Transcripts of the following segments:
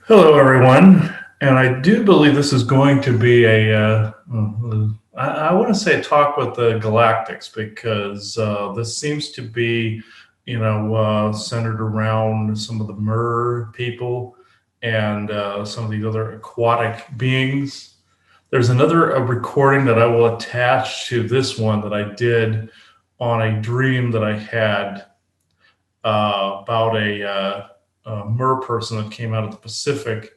Hello, everyone. And I do believe this is going to be I want to say a talk with the Galactics because this seems to be, centered around some of the Mer people and some of these other aquatic beings. There's another recording that I will attach to this one that I did on a dream that I had about a Mer person that came out of the Pacific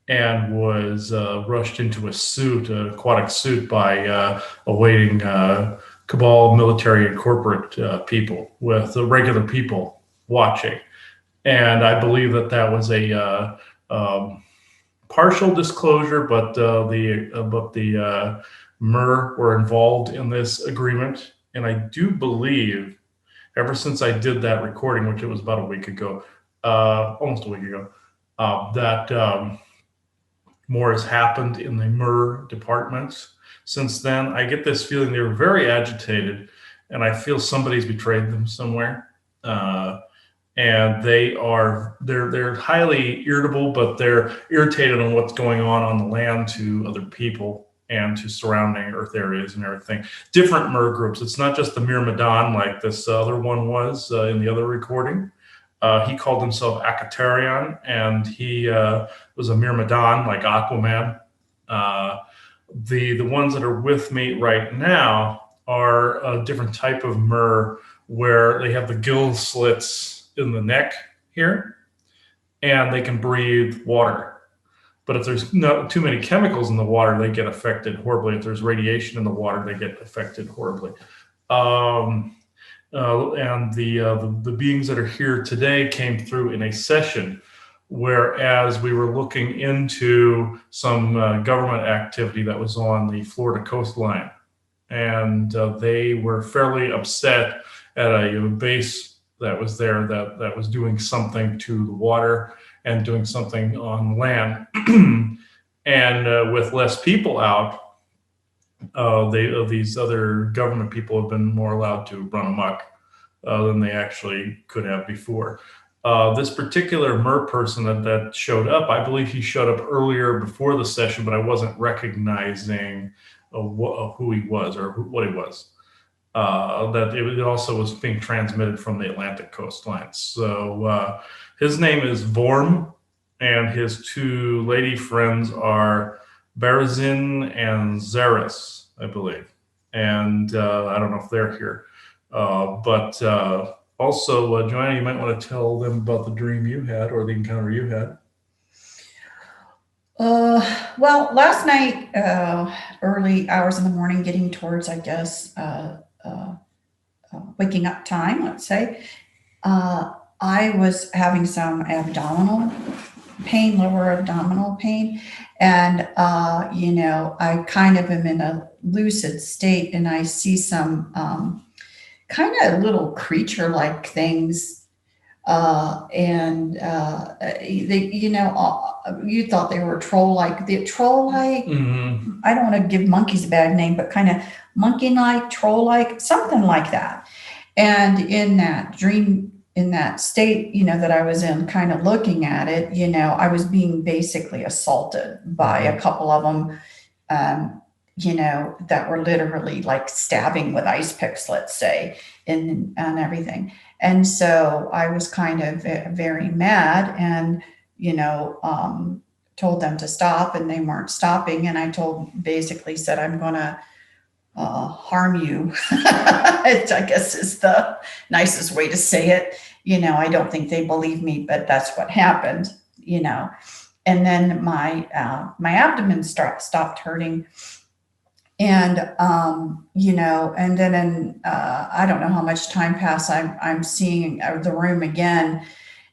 and was rushed into a suit, an aquatic suit, by awaiting cabal military and corporate people with the regular people watching. And I believe that that was a partial disclosure, but the Mer were involved in this agreement, and I do believe ever since I did that recording, which it was about a week ago, almost a week ago, that more has happened in the Mer departments since then. I get this feeling they were very agitated, and I feel somebody's betrayed them somewhere. And they're highly irritable, but they're irritated on what's going on the land to other people and to surrounding Earth areas and everything. Different Mer groups. It's not just the Myrmidon like this other one was in the other recording. He called himself Akatarion, and he was a Myrmidon like Aquaman. The ones that are with me right now are a different type of Mer, where they have the gill slits in the neck here, and they can breathe water. But if there's not too many chemicals in the water, they get affected horribly. If there's radiation in the water, they get affected horribly. And the beings that are here today came through in a session, whereas we were looking into some government activity that was on the Florida coastline, and they were fairly upset at a base that was there that was doing something to the water and doing something on land, and with less people out. These other government people have been more allowed to run amok than they actually could have before. This particular Mer person that showed up, I believe he showed up earlier before the session, but I wasn't recognizing who he was or what he was. That it also was being transmitted from the Atlantic coastline. So his name is Vorm, and his two lady friends are Barazin and Zaris, I believe. And I don't know if they're here. But also, Joanna, you might want to tell them about the dream you had or the encounter you had. Well, last night, early hours in the morning, getting towards, I guess, waking up time, let's say, I was having some abdominal pain, lower abdominal pain. And, I kind of am in a lucid state, and I see some kind of little creature like things. You thought they were troll like. The troll like, Mm-hmm. I don't want to give monkeys a bad name, but kind of monkey like, troll like, something like that. And in that dream, in that state, that I was in, kind of looking at it, I was being basically assaulted by a couple of them, that were literally like stabbing with ice picks, let's say, and everything. And so I was kind of very mad, and, told them to stop, and they weren't stopping. And I basically said, I'm going to harm you, which I guess is the nicest way to say it. I don't think they believe me, but that's what happened, And then my abdomen stopped hurting. And, and then I don't know how much time passed. I'm seeing the room again,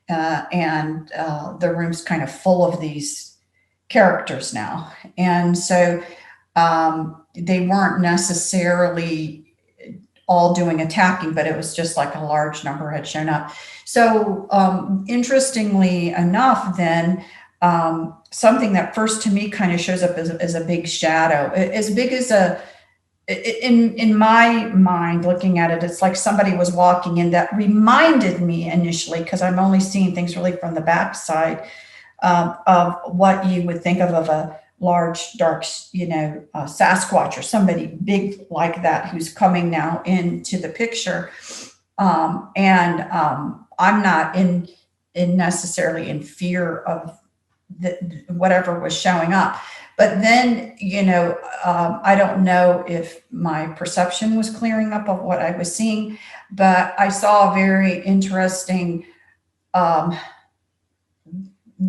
and the room's kind of full of these characters now. And so they weren't necessarily all doing attacking, but it was just like a large number had shown up. So interestingly enough, then something that first to me kind of shows up as a big shadow, as big as in my mind looking at it, it's like somebody was walking in that reminded me initially, because I'm only seeing things really from the backside, of what you would think of a large, dark, Sasquatch or somebody big like that who's coming now into the picture. I'm not in necessarily in fear of whatever was showing up. But then, I don't know if my perception was clearing up of what I was seeing, but I saw a very interesting um,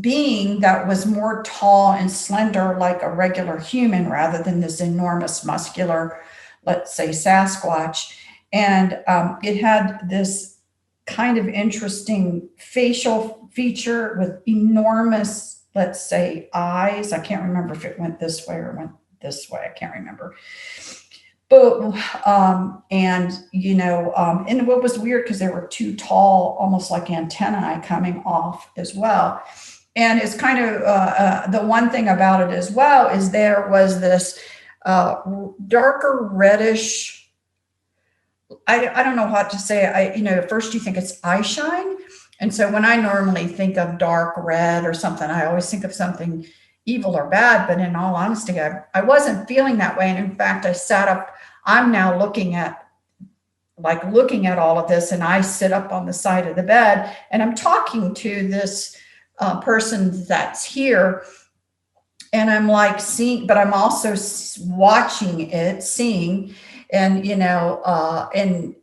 being that was more tall and slender, like a regular human, rather than this enormous, muscular, let's say, Sasquatch. And it had this kind of interesting facial feature with enormous, let's say, eyes. I can't remember if it went this way or went this way. I can't remember. But and what was weird, because there were two tall, almost like antennae coming off as well. And it's kind of the one thing about it as well is there was this darker reddish. I don't know what to say. At first you think it's eye shine. And so when I normally think of dark red or something, I always think of something evil or bad. But in all honesty, I wasn't feeling that way. And in fact, I sat up. I'm now looking at all of this, and I sit up on the side of the bed and I'm talking to this person that's here. And I'm like seeing, but I'm also watching it, seeing, and, and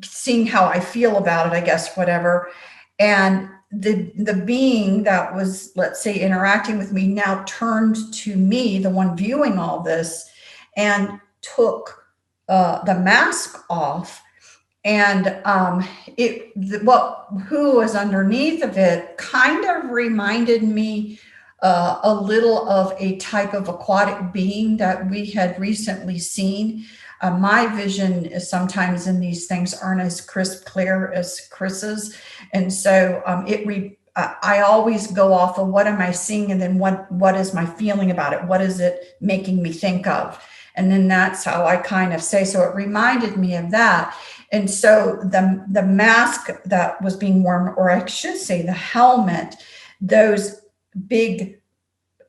seeing how I feel about it, I guess, whatever. And the being that was, let's say, interacting with me now turned to me, the one viewing all this, and took the mask off. And who was underneath of it kind of reminded me a little of a type of aquatic being that we had recently seen. My vision is sometimes in these things aren't as crisp clear as Chris's. And so I always go off of what am I seeing, and then what is my feeling about it? What is it making me think of? And then that's how I kind of say, so it reminded me of that. And so the mask that was being worn, or I should say the helmet, those big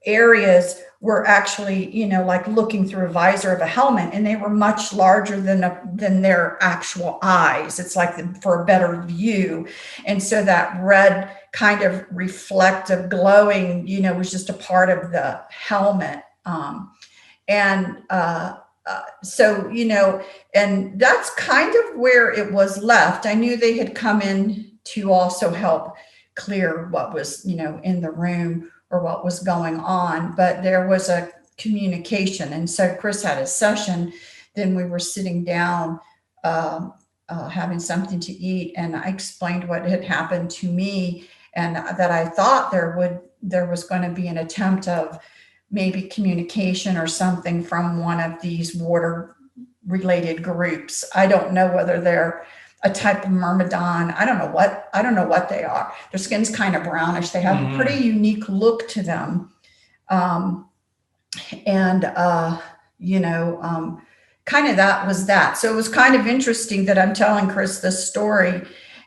areas were actually, like looking through a visor of a helmet, and they were much larger than their actual eyes. It's like for a better view. And so that red kind of reflective glowing, was just a part of the helmet. And that's kind of where it was left. I knew they had come in to also help clear what was, in the room or what was going on, but there was a communication. And so Chris had a session, then we were sitting down, having something to eat. And I explained what had happened to me, and that I thought there was going to be an attempt of maybe communication or something from one of these water related groups. I don't know whether they're a type of myrmidon. I don't know what they are. Their skin's kind of brownish. They have a pretty unique look to them. Kind of that was that. So it was kind of interesting that I'm telling Chris this story,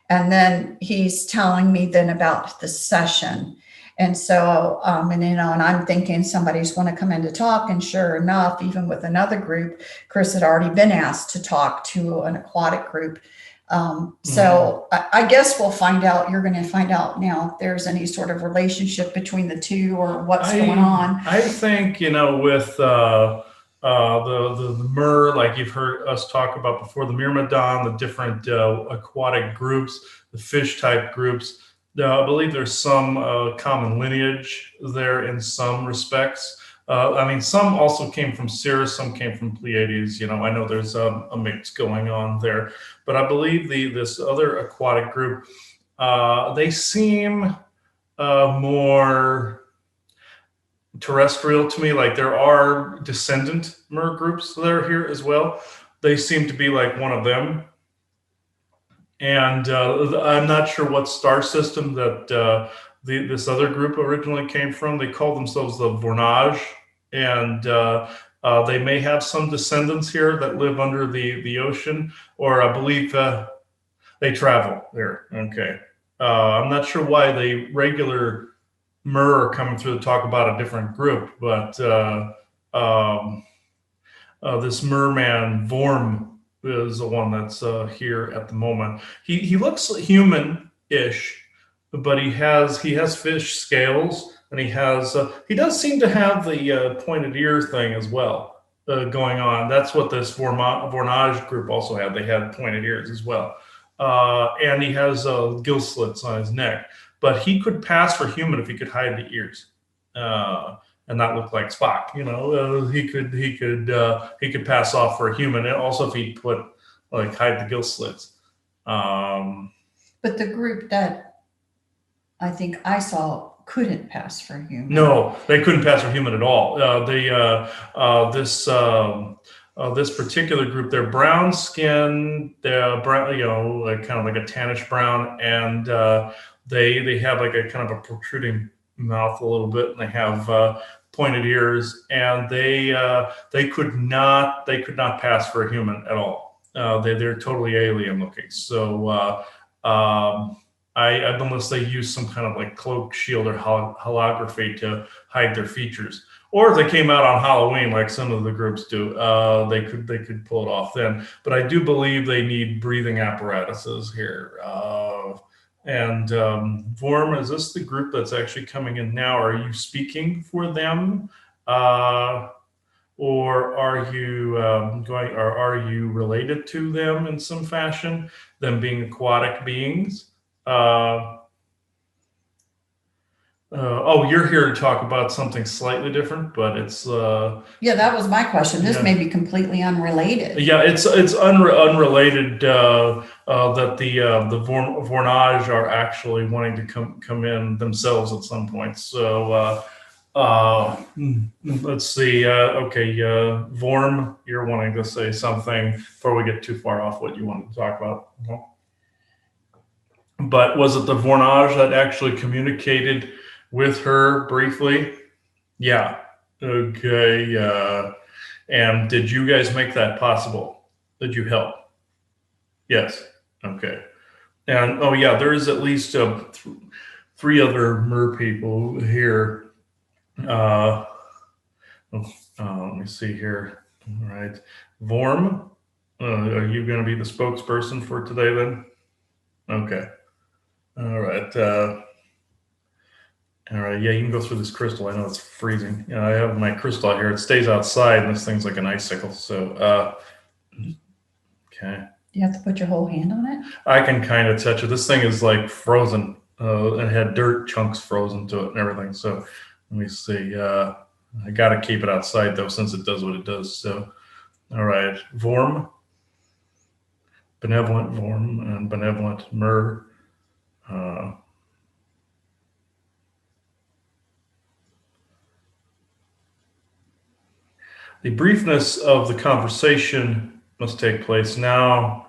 and then he's telling me then about the session. And so, and I'm thinking somebody's going to come in to talk. And sure enough, even with another group, Chris had already been asked to talk to an aquatic group. So I guess we'll find out. You're going to find out now if there's any sort of relationship between the two or what's going on. I think, with the Mer, like you've heard us talk about before, the Myrmidon, the different aquatic groups, the fish type groups. I believe there's some common lineage there in some respects. Some also came from Cirrus, some came from Pleiades. I know there's a mix going on there, but I believe this other aquatic group, they seem more terrestrial to me. Like there are descendant Mer groups that are here as well. They seem to be like one of them. And I'm not sure what star system that this other group originally came from. They call themselves the Vornage, and they may have some descendants here that live under the ocean, or I believe they travel there. Okay. I'm not sure why the regular Mer are coming through to talk about a different group, but um, this merman Vorm is the one that's here at the moment. He looks human-ish, but he has fish scales, and he does seem to have the pointed ear thing as well going on. That's what this Vornage group also had. They had pointed ears as well, and he has gill slits on his neck. But he could pass for human if he could hide the ears. And not look like Spock. He could pass off for a human, and also if he put like hide the gill slits. Um, But the group that I think I saw couldn't pass for human. no, they couldn't pass for human at all. This particular group, they're brown skin, they're brown, like kind of like a tannish brown, and they have like a kind of a protruding mouth a little bit, and they have pointed ears, and they could not pass for a human at all. They're totally alien looking. So unless they use some kind of like cloak, shield, or holography to hide their features, or if they came out on Halloween like some of the groups do, they could pull it off then. But I do believe they need breathing apparatuses here. And Vorm, is this the group that's actually coming in now? Are you speaking for them, or are you or are you related to them in some fashion? Them being aquatic beings. Oh, you're here to talk about something slightly different, but it's Yeah, that was my question. This Yeah. may be completely unrelated. yeah, it's unrelated that the Vornage are actually wanting to come in themselves at some point. So let's see. Okay, Vorm, you're wanting to say something before we get too far off what you wanted to talk about. But was it the Vornage that actually communicated with her briefly? Yeah. Okay. And did you guys make that possible? Did you help? Yes. Okay. And oh yeah, there is at least three other Mer people here. Let me see here. All right. Vorm, are you going to be the spokesperson for today then? Okay. All right. All right. Yeah, you can go through this crystal. I know it's freezing. I have my crystal out here. It stays outside, and this thing's like an icicle. So, okay. You have to put your whole hand on it? I can kind of touch it. This thing is like frozen. It had dirt chunks frozen to it and everything. So, let me see. I got to keep it outside, though, since it does what it does. So, all right. Vorm, benevolent Vorm, and benevolent Mer. The briefness of the conversation must take place now.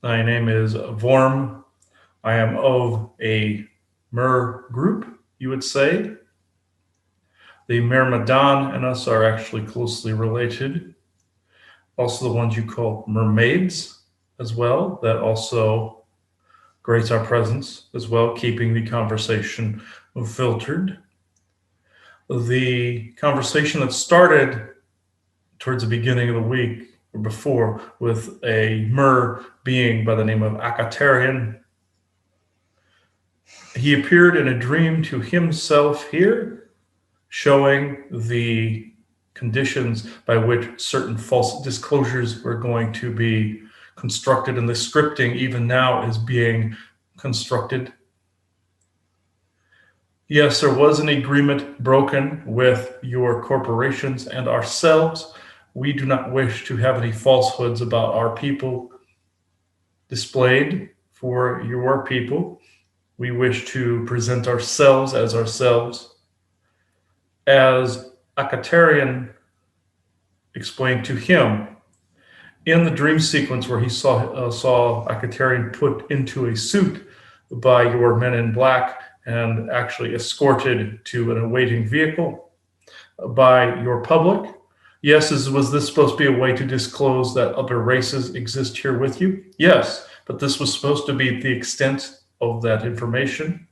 My name is Vorm. I am of a Mer group, you would say. The Myrmidon and us are actually closely related. Also, the ones you call mermaids as well, that also grace our presence as well, keeping the conversation filtered. The conversation that started towards the beginning of the week or before with a Mer being by the name of Akatarian. He appeared in a dream to himself here, showing the conditions by which certain false disclosures were going to be constructed, and the scripting even now is being constructed. Yes, there was an agreement broken with your corporations and ourselves. We do not wish to have any falsehoods about our people displayed for your people. We wish to present ourselves. As Akatarian explained to him in the dream sequence where he saw Akatarian put into a suit by your men in black and actually escorted to an awaiting vehicle by your public. Yes, was this supposed to be a way to disclose that other races exist here with you? Yes, but this was supposed to be the extent of that information.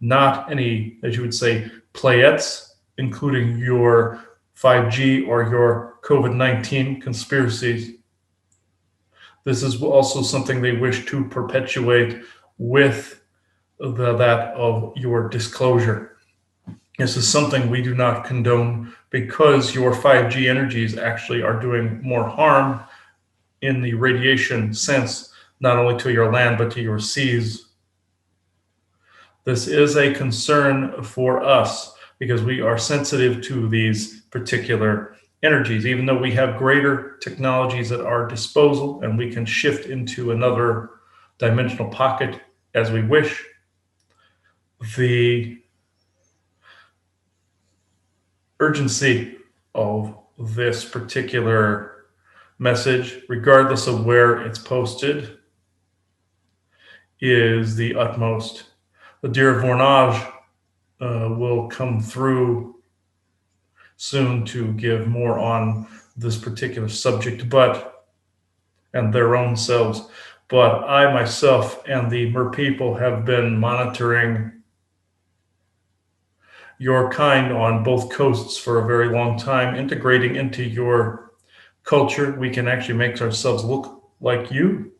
not any, as you would say, playettes, including your 5G or your COVID-19 conspiracies. This is also something they wish to perpetuate with that of your disclosure. This is something we do not condone because your 5G energies actually are doing more harm in the radiation sense, not only to your land, but to your seas. This is a concern for us because we are sensitive to these particular energies, even though we have greater technologies at our disposal and we can shift into another dimensional pocket as we wish. The urgency of this particular message, regardless of where it's posted, is the utmost. The dear Vornage will come through soon to give more on this particular subject, and their own selves. But I myself and the Mer People have been monitoring your kind on both coasts for a very long time, integrating into your culture. We can actually make ourselves look like you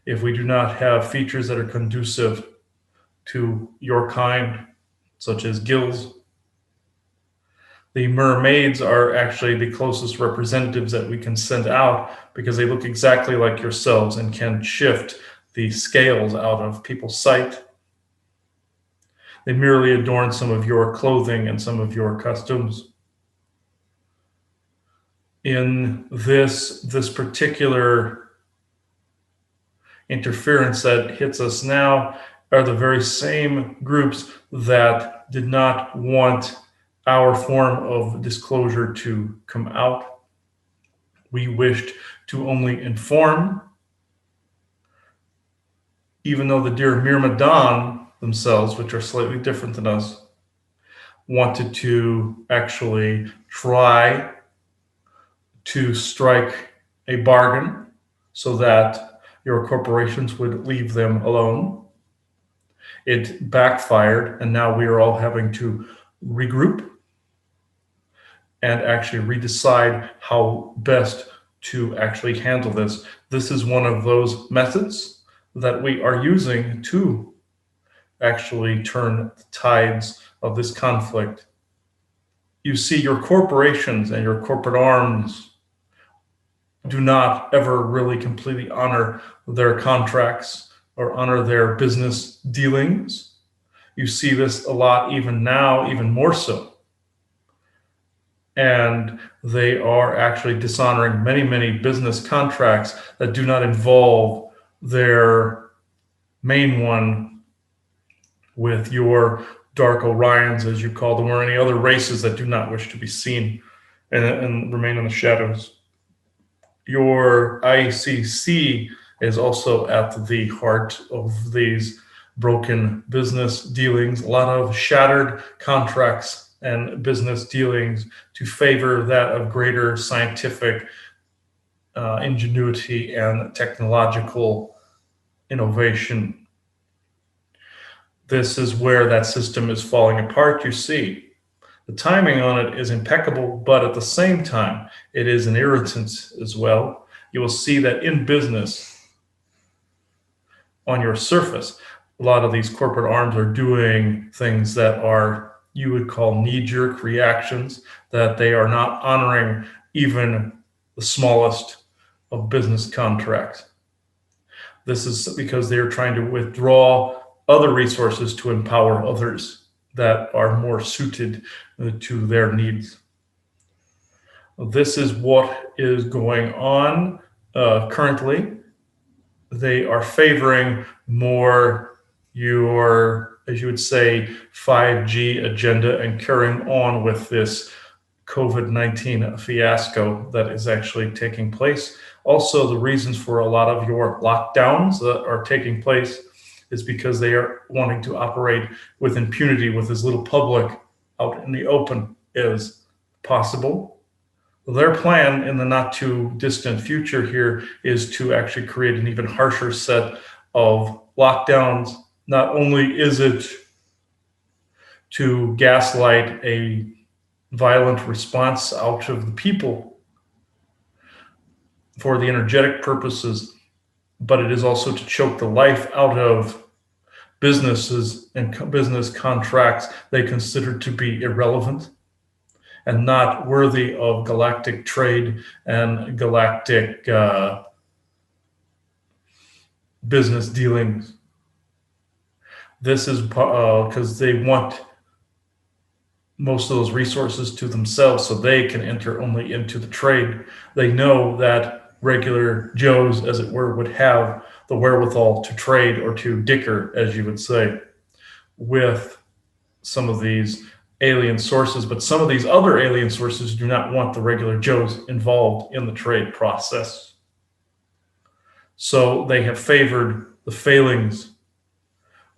if we do not have features that are conducive to your kind, such as gills. The mermaids are actually the closest representatives that we can send out because they look exactly like yourselves and can shift the scales out of people's sight. They merely adorn some of your clothing and some of your customs. In this particular interference that hits us now are the very same groups that did not want our form of disclosure to come out. We wished to only inform, even though the dear Myrmidon themselves, which are slightly different than us, wanted to actually try to strike a bargain so that your corporations would leave them alone. It backfired, and now we are all having to regroup and actually redecide how best to actually handle this. This is one of those methods that we are using to actually turn the tides of this conflict. You see, your corporations and your corporate arms do not ever really completely honor their contracts or honor their business dealings. You see this a lot even now, even more so. And they are actually dishonoring many, many business contracts that do not involve their main one with your dark Orions, as you call them, or any other races that do not wish to be seen and remain in the shadows. Your ICC is also at the heart of these broken business dealings, a lot of shattered contracts and business dealings to favor that of greater scientific ingenuity and technological innovation. This is where that system is falling apart, you see. The timing on it is impeccable, but at the same time, it is an irritant as well. You will see that in business, on your surface, a lot of these corporate arms are doing things that are, you would call knee-jerk reactions, that they are not honoring even the smallest of business contracts. This is because they are trying to withdraw other resources to empower others that are more suited to their needs. This is what is going on currently. They are favoring more your, as you would say, 5G agenda and carrying on with this COVID-19 fiasco that is actually taking place. Also, the reasons for a lot of your lockdowns that are taking place is because they are wanting to operate with impunity with as little public out in the open as possible. Their plan in the not too distant future here is to actually create an even harsher set of lockdowns. Not only is it to gaslight a violent response out of the people for the energetic purposes, but it is also to choke the life out of businesses and business contracts they consider to be irrelevant and not worthy of galactic trade and galactic business dealings. This is because they want most of those resources to themselves so they can enter only into the trade. They know that regular Joes, as it were, would have the wherewithal to trade or to dicker, as you would say, with some of these alien sources. But some of these other alien sources do not want the regular Joes involved in the trade process. So they have favored the failings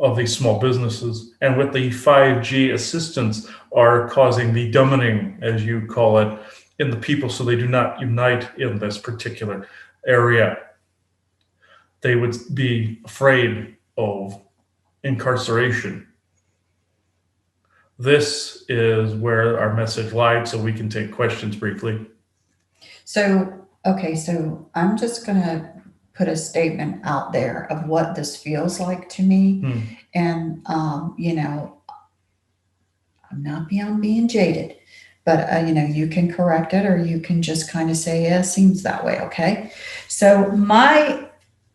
of these small businesses, and with the 5G assistance are causing the dumbing, as you call it, in the people, so they do not unite in this particular area. They would be afraid of incarceration. This is where our message lies, so we can take questions briefly. So, okay, so I'm just going to put a statement out there of what this feels like to me. And, I'm not beyond being jaded, but, you can correct it or you can just kind of say, yeah, it seems that way. Okay. So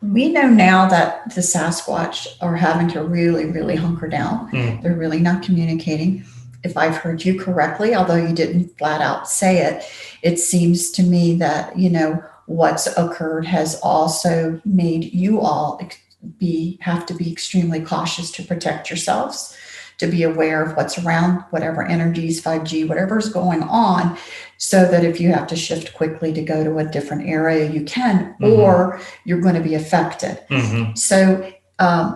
we know now that the Sasquatch are having to really, really hunker down. They're really not communicating. If I've heard you correctly, although you didn't flat out say it, it seems to me that, what's occurred has also made you all have to be extremely cautious to protect yourselves, to be aware of what's around, whatever energies, 5G, whatever's going on, so that if you have to shift quickly to go to a different area, you can, or you're going to be affected. So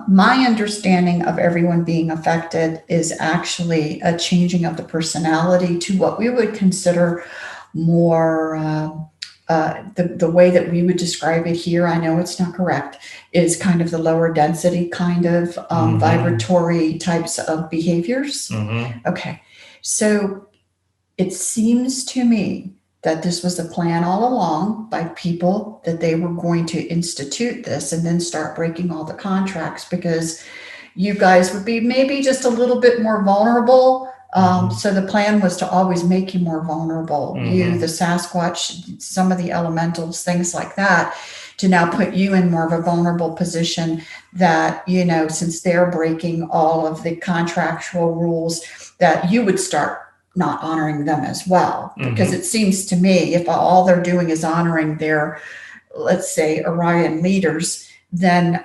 my understanding of everyone being affected is actually a changing of the personality to what we would consider more the way that we would describe it here, I know it's not correct, is kind of the lower density kind of vibratory types of behaviors. Okay. So it seems to me that this was a plan all along by people, that they were going to institute this and then start breaking all the contracts because you guys would be maybe just a little bit more vulnerable. So the plan was to always make you more vulnerable. You, the Sasquatch, some of the elementals, things like that, to now put you in more of a vulnerable position that, since they're breaking all of the contractual rules, that you would start not honoring them as well. Because it seems to me, if all they're doing is honoring their, let's say, Orion leaders, then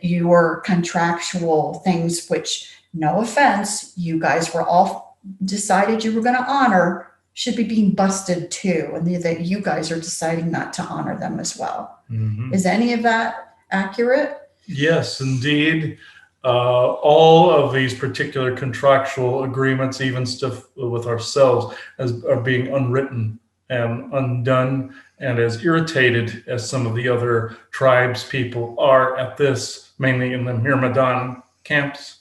your contractual things, which, no offense, you guys were all decided you were going to honor, should be being busted too, and that you guys are deciding not to honor them as well. Is any of that accurate? Yes, indeed. All of these particular contractual agreements, even stuff with ourselves, are being unwritten and undone, and as irritated as some of the other tribes people are at this, mainly in the Myrmidon camps.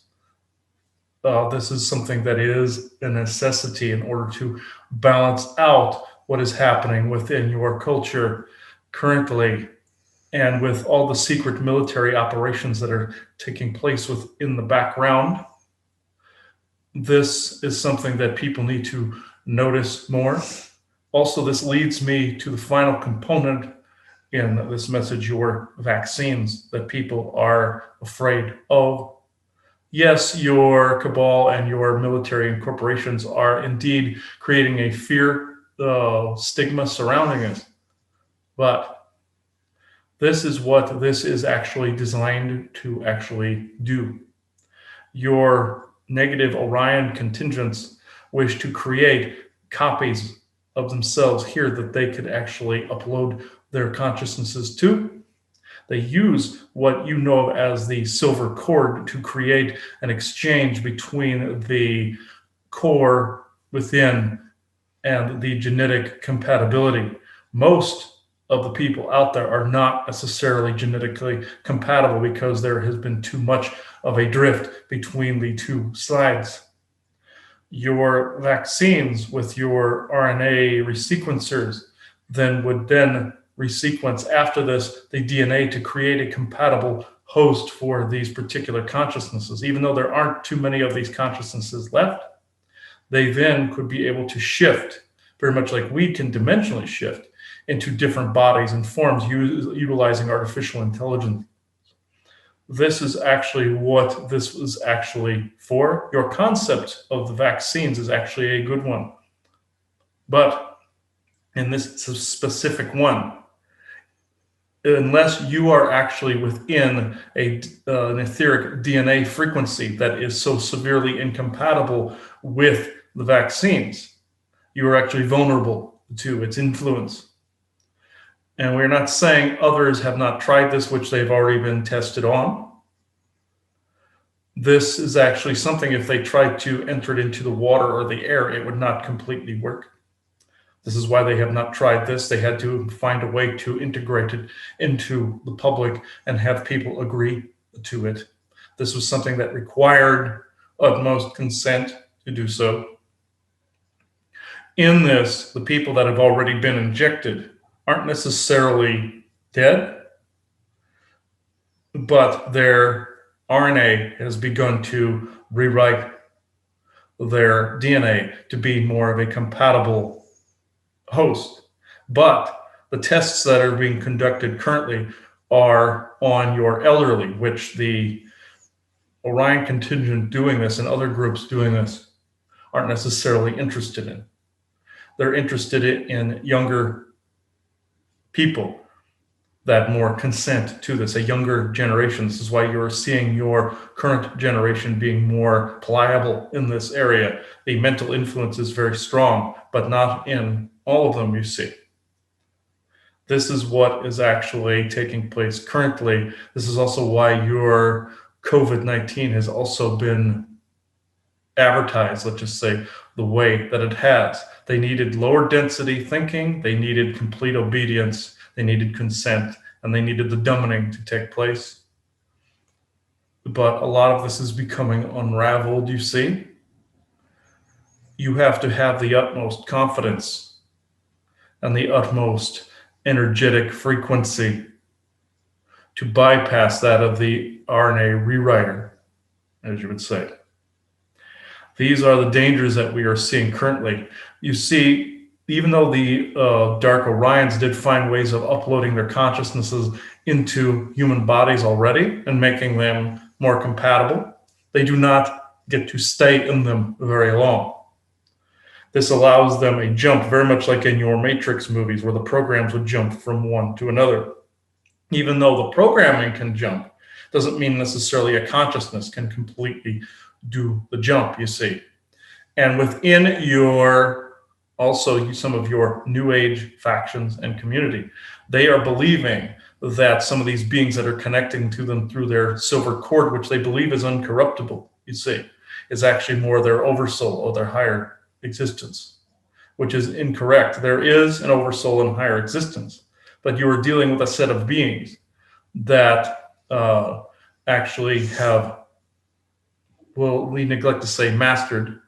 This is something that is a necessity in order to balance out what is happening within your culture currently, and with all the secret military operations that are taking place within the background. This is something that people need to notice more. Also, this leads me to the final component in this message, your vaccines that people are afraid of. Yes, your cabal and your military and corporations are indeed creating a fear stigma surrounding it. But this is what this is actually designed to actually do. Your negative Orion contingents wish to create copies of themselves here that they could actually upload their consciousnesses to. They use what you know of as the silver cord to create an exchange between the core within and the genetic compatibility. Most of the people out there are not necessarily genetically compatible because there has been too much of a drift between the two sides. your vaccines with your RNA resequencers would then resequence after this the DNA to create a compatible host for these particular consciousnesses. Even though there aren't too many of these consciousnesses left, they then could be able to shift, very much like we can dimensionally shift, into different bodies and forms utilizing artificial intelligence. This is actually what this was actually for. Your concept of the vaccines is actually a good one. But in this specific one, unless you are actually within an etheric DNA frequency that is so severely incompatible with the vaccines, you are actually vulnerable to its influence. And we're not saying others have not tried this, which they've already been tested on. This is actually something, if they tried to enter it into the water or the air, it would not completely work. This is why they have not tried this. They had to find a way to integrate it into the public and have people agree to it. This was something that required utmost consent to do so. In this, the people that have already been injected aren't necessarily dead, but their RNA has begun to rewrite their DNA to be more of a compatible host. But the tests that are being conducted currently are on your elderly, which the Orion contingent doing this and other groups doing this aren't necessarily interested in. They're interested in younger people that more consent to this, a younger generation. This is why you're seeing your current generation being more pliable in this area. The mental influence is very strong, but not in all of them, you see. This is what is actually taking place currently. This is also why your COVID-19 has also been advertised, let's just say, the way that it has. They needed lower density thinking, they needed complete obedience, they needed consent, and they needed the dumbing to take place. But a lot of this is becoming unraveled, you see. You have to have the utmost confidence and the utmost energetic frequency to bypass that of the RNA rewriter, as you would say. These are the dangers that we are seeing currently. You see, even though the Dark Orions did find ways of uploading their consciousnesses into human bodies already and making them more compatible, they do not get to stay in them very long. This allows them a jump, very much like in your Matrix movies, where the programs would jump from one to another. Even though the programming can jump, doesn't mean necessarily a consciousness can completely do the jump, you see. And within your, also some of your New Age factions and community, they are believing that some of these beings that are connecting to them through their silver cord, which they believe is uncorruptible, you see, is actually more their oversoul or their higher existence, which is incorrect. There is an oversoul and higher existence, but you are dealing with a set of beings that actually have, well, we neglect to say mastered,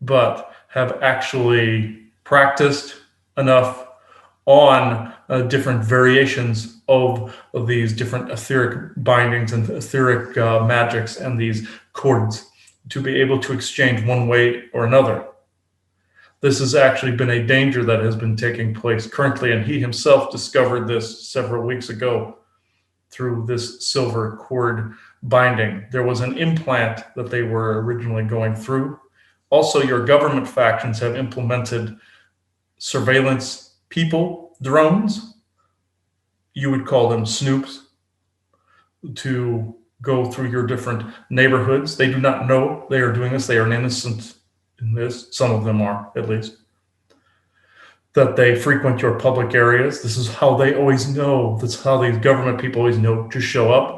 but have actually practiced enough on different variations of these different etheric bindings and etheric magics and these cords to be able to exchange one way or another. This has actually been a danger that has been taking place currently, and he himself discovered this several weeks ago through this silver cord binding. There was an implant that they were originally going through. Also, your government factions have implemented surveillance people, drones. You would call them snoops, to go through your different neighborhoods. They do not know they are doing this. They are innocent in this. Some of them are, at least. That they frequent your public areas. This is how they always know. That's how these government people always know to show up.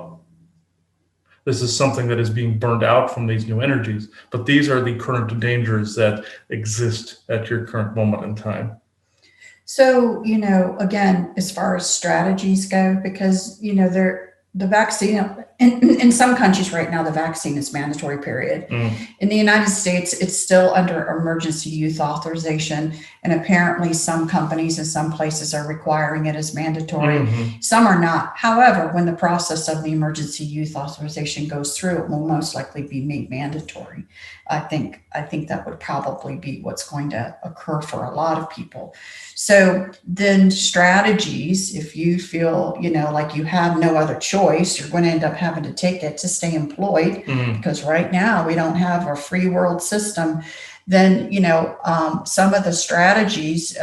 This is something that is being burned out from these new energies. But these are the current dangers that exist at your current moment in time. So, again, as far as strategies go, because, the vaccine in some countries right now, the vaccine is mandatory, period. In the United States, it's still under emergency use authorization. And apparently some companies and some places are requiring it as mandatory. Some are not. However, when the process of the emergency use authorization goes through, it will most likely be made mandatory. I think that would probably be what's going to occur for a lot of people. So then strategies, if you feel, like you have no other choice, you're going to end up having to take it to stay employed, because right now we don't have a free world system. Then, some of the strategies,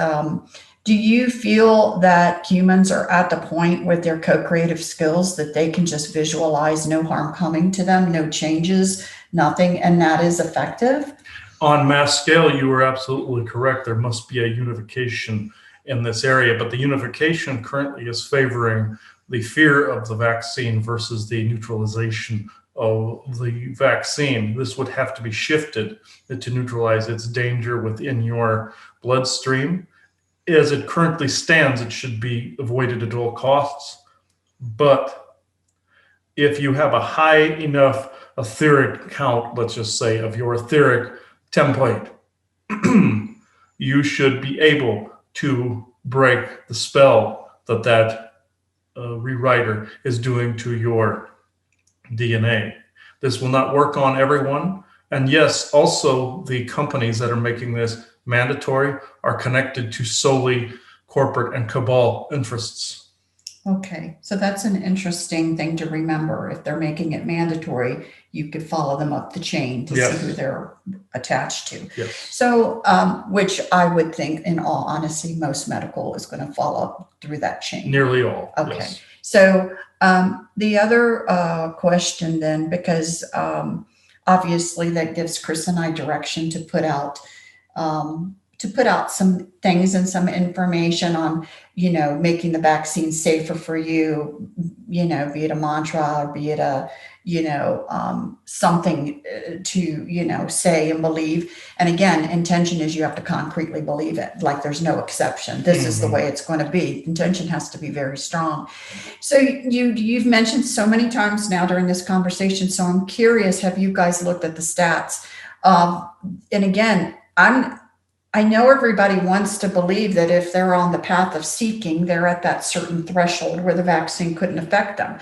do you feel that humans are at the point with their co-creative skills that they can just visualize no harm coming to them, no changes, nothing, and that is effective? On mass scale, you are absolutely correct. There must be a unification in this area, but the unification currently is favoring the fear of the vaccine versus the neutralization of the vaccine. This would have to be shifted to neutralize its danger within your bloodstream. As it currently stands, it should be avoided at all costs. But if you have a high enough etheric count, let's just say, of your etheric template, you should be able to break the spell that rewriter is doing to your DNA. This will not work on everyone. And yes, also the companies that are making this mandatory are connected to solely corporate and cabal interests. Okay, so that's an interesting thing to remember. If they're making it mandatory, you could follow them up the chain to see who they're attached to. Yes. So, which I would think, in all honesty, most medical is going to follow through that chain. Nearly all. Okay. Yes. So the other question then, because obviously that gives Chris and I direction to put out some things and some information on, making the vaccine safer for you, be it a mantra or be it a, something to, say and believe. And again, intention is you have to concretely believe it. Like there's no exception. This is the way it's going to be. Intention has to be very strong. So you've mentioned so many times now during this conversation. So I'm curious, have you guys looked at the stats? And again, I know everybody wants to believe that if they're on the path of seeking, they're at that certain threshold where the vaccine couldn't affect them.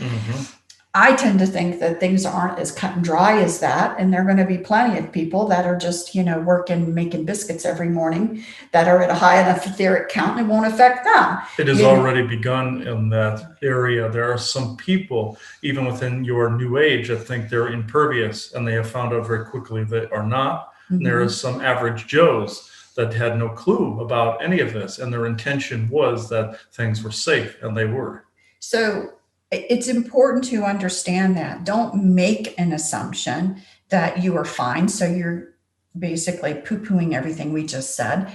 I tend to think that things aren't as cut and dry as that. And there are going to be plenty of people that are just, working, making biscuits every morning that are at a high enough etheric count and it won't affect them. It has already begun in that area. There are some people, even within your new age, that think they're impervious, and they have found out very quickly they are not. And there are some average Joes that had no clue about any of this, and their intention was that things were safe, and they were. So it's important to understand that. Don't make an assumption that you are fine. So you're basically poo-pooing everything we just said.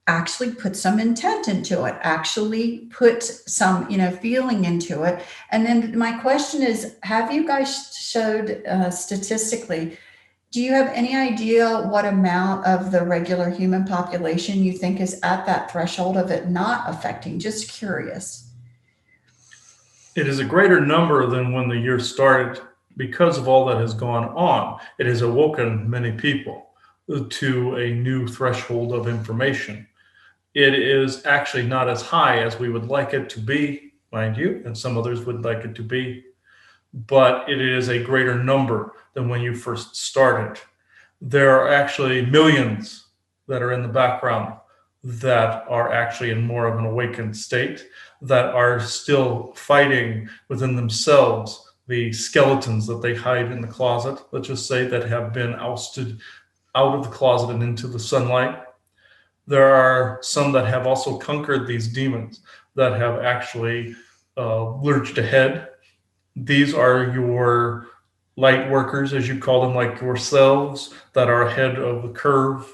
Actually put some intent into it. Actually put some, feeling into it. And then my question is, have you guys showed statistically, do you have any idea what amount of the regular human population you think is at that threshold of it not affecting? Just curious. It is a greater number than when the year started because of all that has gone on. It has awoken many people to a new threshold of information. It is actually not as high as we would like it to be, mind you, and some others would like it to be, but it is a greater number than when you first started. There are actually millions that are in the background that are actually in more of an awakened state, that are still fighting within themselves the skeletons that they hide in the closet, let's just say, that have been ousted out of the closet and into the sunlight. There are some that have also conquered these demons, that have actually lurched ahead. These are your light workers, as you call them, like yourselves, that are ahead of the curve,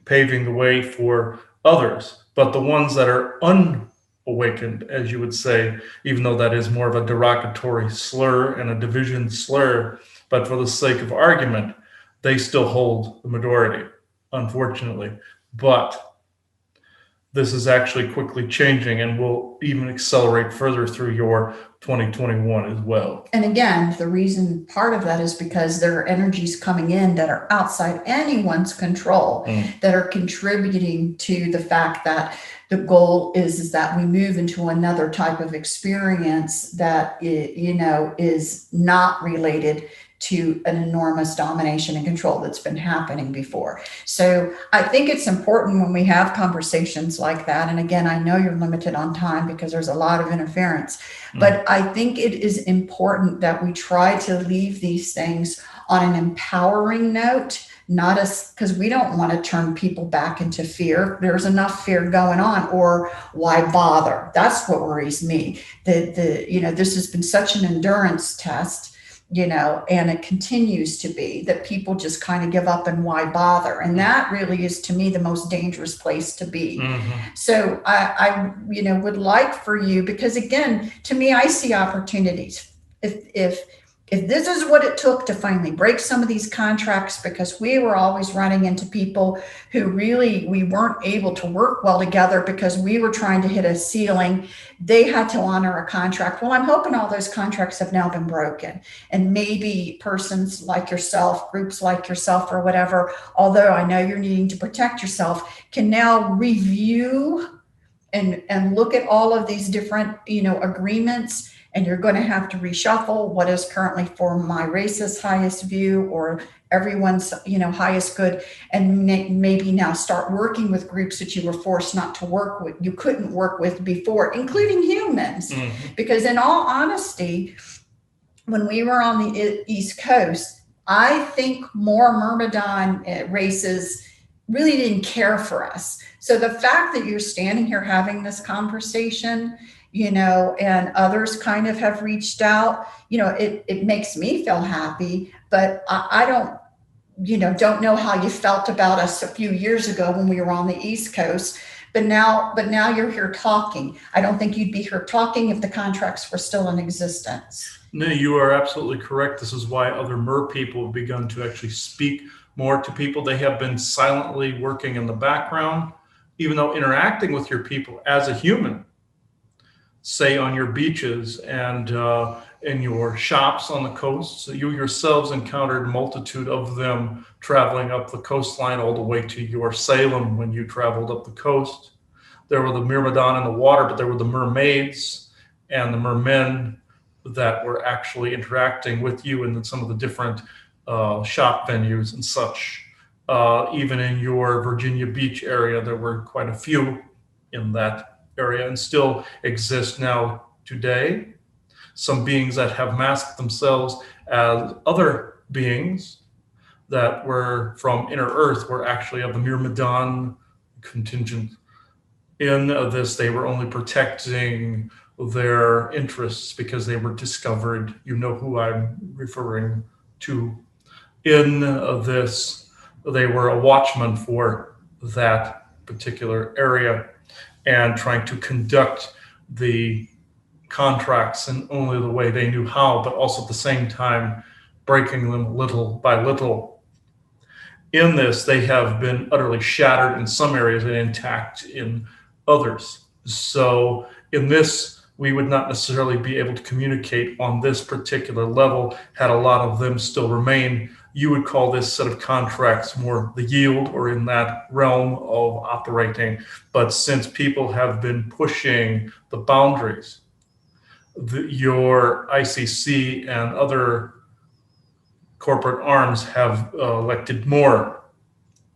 paving the way for others. But the ones that are unawakened, as you would say, even though that is more of a derogatory slur and a division slur, but for the sake of argument, they still hold the majority, unfortunately. But this is actually quickly changing and will even accelerate further through your 2021 as well. And again, the reason part of that is because there are energies coming in that are outside anyone's control that are contributing to the fact that the goal is that we move into another type of experience that, is not related to an enormous domination and control that's been happening before. So I think it's important when we have conversations like that. And again, I know you're limited on time because there's a lot of interference, but I think it is important that we try to leave these things on an empowering note, not as, because we don't want to turn people back into fear. There's enough fear going on, or why bother? That's what worries me. This has been such an endurance test, and it continues to be that people just kind of give up, and why bother? And that really is, to me, the most dangerous place to be. So I would like for you, because again, to me, I see opportunities. If this is what it took to finally break some of these contracts, because we were always running into people who really, we weren't able to work well together because we were trying to hit a ceiling. They had to honor a contract. Well, I'm hoping all those contracts have now been broken. And maybe persons like yourself, groups like yourself or whatever, although I know you're needing to protect yourself, can now review and look at all of these different, agreements. And you're going to have to reshuffle what is currently for my race's highest view or everyone's, highest good, and maybe now start working with groups that you were forced not to work with, you couldn't work with before, including humans. Because in all honesty, when we were on the East Coast, I think more Myrmidon races really didn't care for us. So the fact that you're standing here having this conversation, and others kind of have reached out, it makes me feel happy, but I don't know how you felt about us a few years ago when we were on the East Coast, but now you're here talking. I don't think you'd be here talking if the contracts were still in existence. No, you are absolutely correct. This is why other Mer people have begun to actually speak more to people. They have been silently working in the background, even though interacting with your people as a human, say on your beaches and in your shops on the coast. So you yourselves encountered a multitude of them traveling up the coastline all the way to your Salem when you traveled up the coast. There were the Myrmidon in the water, but there were the mermaids and the mermen that were actually interacting with you in some of the different shop venues and such. Even in your Virginia Beach area, there were quite a few in that area and still exist now today. Some beings that have masked themselves as other beings that were from inner earth were actually of the Myrmidon contingent. In this, they were only protecting their interests because they were discovered. You know who I'm referring to. In this, they were a watchman for that particular area and trying to conduct the contracts in only the way they knew how, but also at the same time breaking them little by little. In this, they have been utterly shattered in some areas and intact in others. So in this, we would not necessarily be able to communicate on this particular level had a lot of them still remained. You would call this set of contracts more the yield or in that realm of operating. But since people have been pushing the boundaries, your ICC and other corporate arms have elected more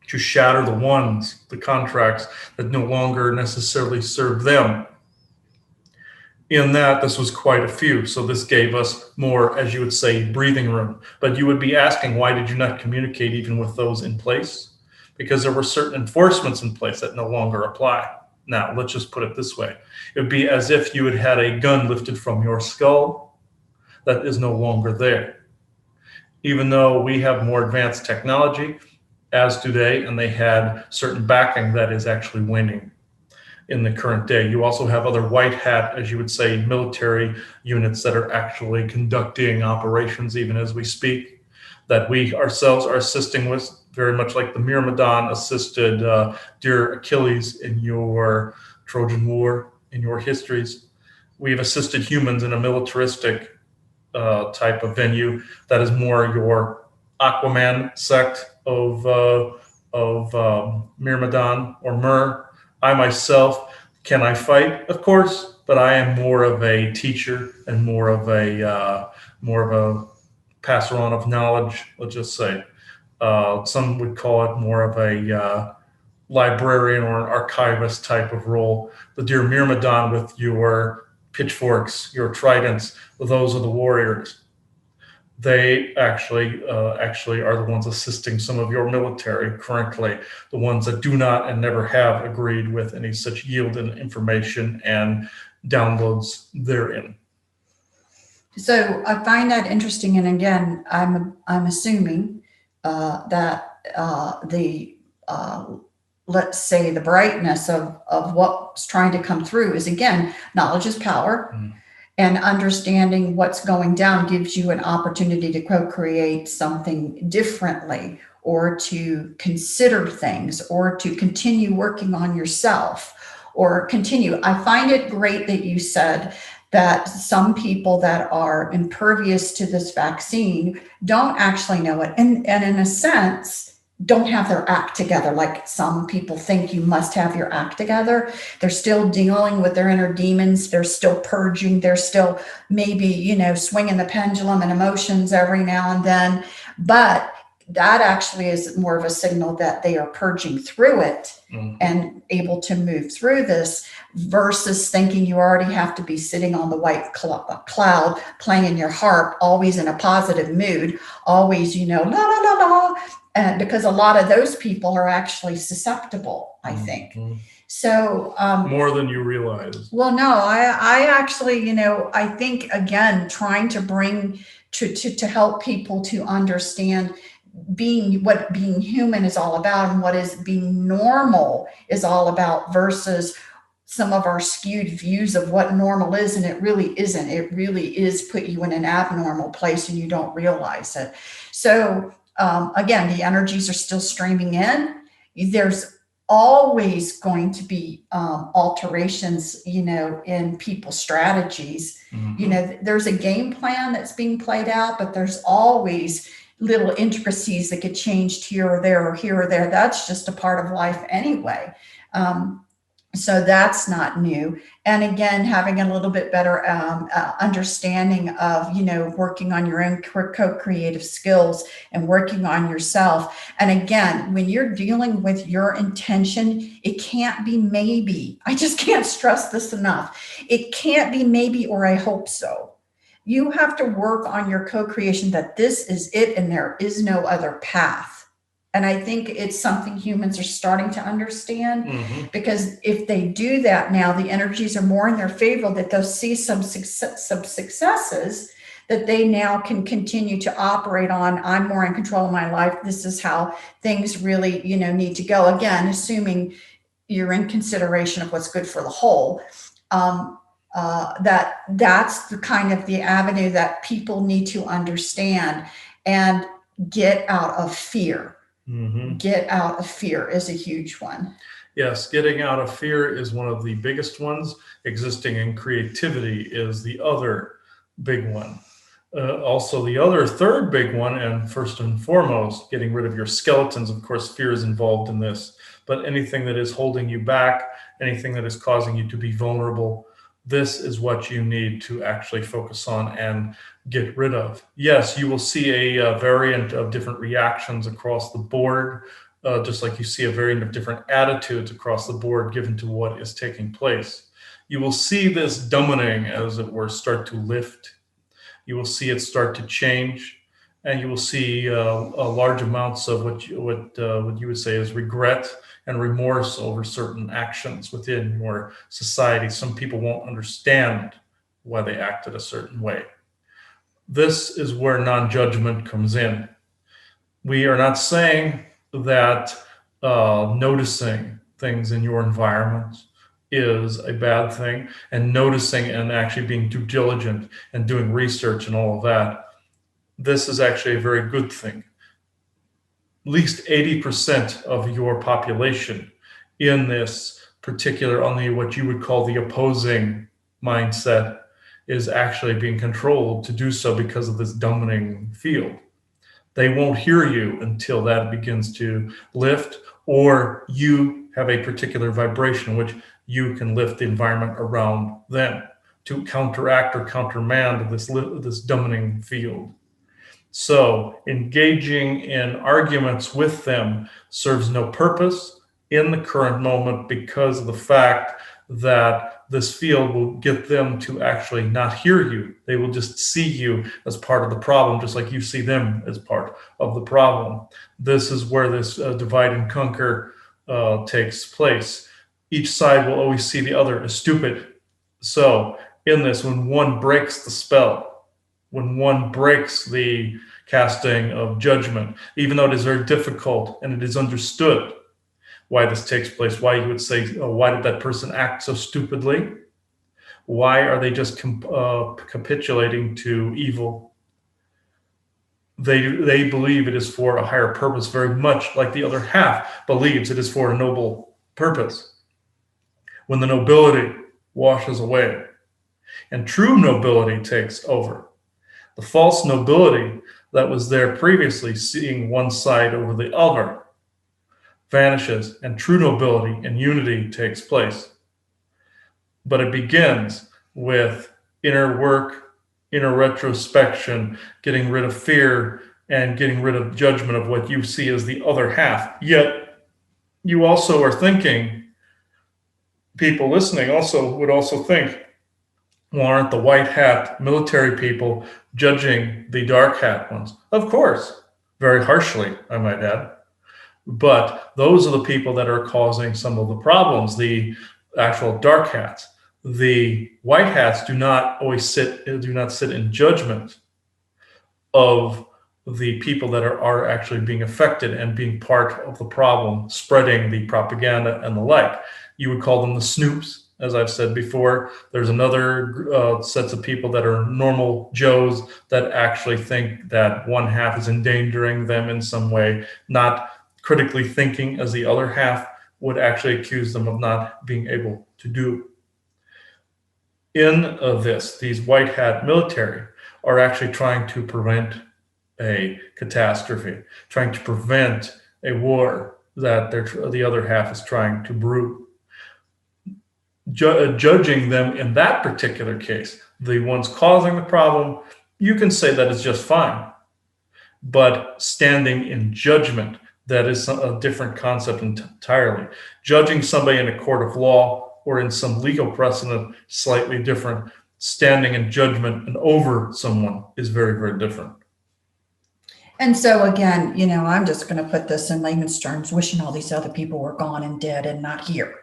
to shatter the contracts that no longer necessarily serve them. In that, this was quite a few. So this gave us more, as you would say, breathing room. But you would be asking, why did you not communicate even with those in place? Because there were certain enforcements in place that no longer apply. Now, let's just put it this way. It would be as if you had had a gun lifted from your skull that is no longer there. Even though we have more advanced technology, as do they, and they had certain backing that is actually waning in the current day. You also have other white hat, as you would say, military units that are actually conducting operations even as we speak, that we ourselves are assisting with, very much like the Myrmidon assisted dear Achilles in your Trojan War, in your histories. we've assisted humans in a militaristic type of venue that is more your Aquaman sect of Myrmidon or Mer. I myself, can I fight? Of course, but I am more of a teacher and more of a passer on of knowledge. Let's just say some would call it more of a librarian or an archivist type of role. The dear Myrmidon with your pitchforks, your tridents, those are the warriors. They actually are the ones assisting some of your military currently, the ones that do not and never have agreed with any such yield in information and downloads therein. So I find that interesting, and again, I'm assuming that the let's say the brightness of what's trying to come through is, again, knowledge is power. Mm. And understanding what's going down gives you an opportunity to co-create something differently, or to consider things, or to continue working on yourself, or continue. I find it great that you said that some people that are impervious to this vaccine don't actually know it. And in a sense, don't have their act together. Like some people think you must have your act together. They're still dealing with their inner demons. They're still purging. They're still maybe, swinging the pendulum and emotions every now and then. But that actually is more of a signal that they are purging through it and able to move through this, versus thinking you already have to be sitting on the white cloud, playing your harp, always in a positive mood, always, la, la, la, la. And because a lot of those people are actually susceptible, I think. So more than you realize. Well, no, I actually, I think, again, trying to bring to help people to understand what being human is all about, and what is being normal is all about, versus some of our skewed views of what normal is. And it really isn't. It really is put you in an abnormal place and you don't realize it. So again, the energies are still streaming in. There's always going to be alterations, in people's strategies. There's a game plan that's being played out, but there's always little intricacies that get changed here or there or here or there. That's just a part of life anyway. So that's not new. And again, having a little bit better understanding of, working on your own co-creative skills and working on yourself. And again, when you're dealing with your intention, it can't be maybe. I just can't stress this enough. It can't be maybe or I hope so. You have to work on your co-creation, that this is it and there is no other path. And I think it's something humans are starting to understand, because if they do that now, the energies are more in their favor, that they'll see some successes that they now can continue to operate on. I'm more in control of my life. This is how things really, need to go. Again, assuming you're in consideration of what's good for the whole. That's the kind of the avenue that people need to understand and get out of fear. Get out of fear is a huge one. Yes, getting out of fear is one of the biggest ones. Existing in creativity is the other big one. Also, the other third big one, and first and foremost, getting rid of your skeletons. Of course, fear is involved in this, but anything that is holding you back, anything that is causing you to be vulnerable, this is what you need to actually focus on and get rid of. Yes, you will see a variant of different reactions across the board, just like you see a variant of different attitudes across the board given to what is taking place. You will see this dumbing, as it were, start to lift. You will see it start to change, and you will see large amounts of what you would say is regret and remorse over certain actions within your society. Some people won't understand why they acted a certain way. This is where non-judgment comes in. We are not saying that noticing things in your environment is a bad thing, and noticing and actually being due diligent and doing research and all of that. This is actually a very good thing. At least 80% of your population in this particular, on the what you would call the opposing mindset is actually being controlled to do so because of this dominating field. They won't hear you until that begins to lift, or you have a particular vibration which you can lift the environment around them to counteract or countermand this dominating field. So engaging in arguments with them serves no purpose in the current moment because of the fact that this field will get them to actually not hear you. They will just see you as part of the problem, just like you see them as part of the problem. This is where this divide and conquer takes place. Each side will always see the other as stupid. So in this, when one breaks the spell, when one breaks the casting of judgment, even though it is very difficult and it is understood why this takes place, why you would say, oh, why did that person act so stupidly? Why are they just capitulating to evil? They believe it is for a higher purpose, very much like the other half believes it is for a noble purpose. When the nobility washes away and true nobility takes over, the false nobility that was there previously, seeing one side over the other, vanishes, and true nobility and unity takes place. But it begins with inner work, inner retrospection, getting rid of fear, and getting rid of judgment of what you see as the other half. Yet, you also are thinking, people listening would also think, well, aren't the white hat military people judging the dark hat ones? Of course, very harshly, I might add. But those are the people that are causing some of the problems, the actual dark hats. The white hats do not sit in judgment of the people that are actually being affected and being part of the problem, spreading the propaganda and the like. You would call them the snoops, as I've said before. There's another sets of people that are normal Joes that actually think that one half is endangering them in some way, not critically thinking as the other half would actually accuse them of not being able to do. In these white hat military are actually trying to prevent a catastrophe, trying to prevent a war that the other half is trying to brew. Judging them in that particular case, the ones causing the problem, you can say that is just fine. But standing in judgment, that is a different concept entirely. Judging somebody in a court of law or in some legal precedent, slightly different. Standing in judgment and over someone is very, very different. And so again, I'm just going to put this in layman's terms, wishing all these other people were gone and dead and not here.